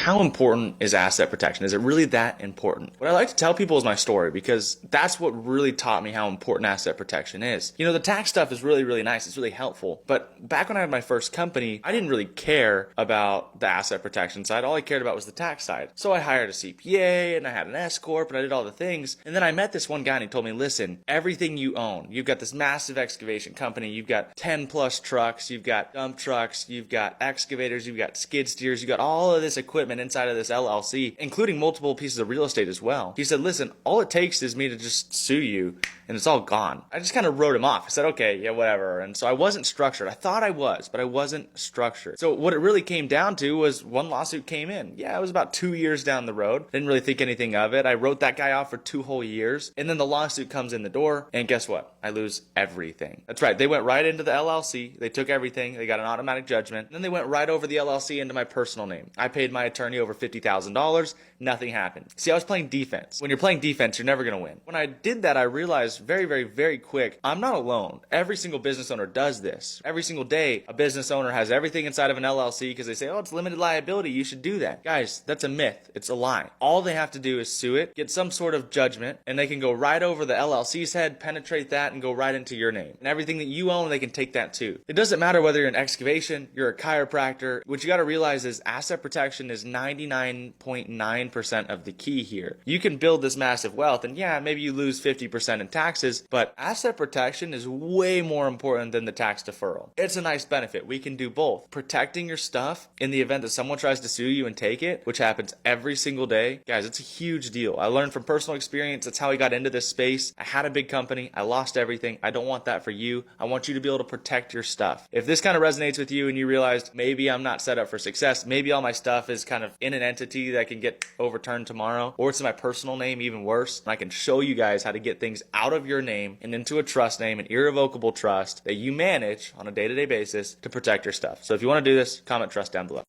How important is asset protection? Is it really that important? What I like to tell people is my story because that's what really taught me how important asset protection is. You know, the tax stuff is really, really nice. It's really helpful. But back when I had my first company, I didn't really care about the asset protection side. All I cared about was the tax side. So I hired a CPA and I had an S Corp and I did all the things. And then I met this one guy and he told me, listen, everything you own, you've got this massive excavation company, you've got 10 plus trucks, you've got dump trucks, you've got excavators, you've got skid steers, you've got all of this equipment inside of this LLC, including multiple pieces of real estate as well. He said, listen, all it takes is me to just sue you and it's all gone. I just kind of wrote him off. I said, okay, yeah, whatever. And so I wasn't structured. I thought I was, but I wasn't structured. So what it really came down to was one lawsuit came in. Yeah, it was about 2 years down the road. Didn't really think anything of it. I wrote that guy off for 2 whole years. And then the lawsuit comes in the door. And guess what? I lose everything. That's right. They went right into the LLC. They took everything. They got an automatic judgment. And then they went right over the LLC into my personal name. I paid my attorney over $50,000. Nothing happened. See, I was playing defense. When you're playing defense, you're never going to win. When I did that, I realized very, very, very quick, I'm not alone. Every single business owner does this. Every single day, a business owner has everything inside of an LLC because they say, oh, it's limited liability. You should do that. Guys, that's a myth. It's a lie. All they have to do is sue it, get some sort of judgment, and they can go right over the LLC's head, penetrate that, and go right into your name. And everything that you own, they can take that too. It doesn't matter whether you're an excavation, you're a chiropractor. What you got to realize is asset protection is 99.9% of the key here. You can build this massive wealth, and yeah, maybe you lose 50% in taxes, but asset protection is way more important than the tax deferral. It's a nice benefit. We can do both. Protecting your stuff in the event that someone tries to sue you and take it, which happens every single day. Guys, it's a huge deal. I learned from personal experience. That's how I got into this space. I had a big company. I lost everything. I don't want that for you. I want you to be able to protect your stuff. If this kind of resonates with you and you realized maybe I'm not set up for success, maybe all my stuff is kind of in an entity that can get overturned tomorrow, or it's in my personal name, even worse, and I can show you guys how to get things out of your name and into a trust name, an irrevocable trust that you manage on a day-to-day basis to protect your stuff. So if you want to do this, comment trust down below.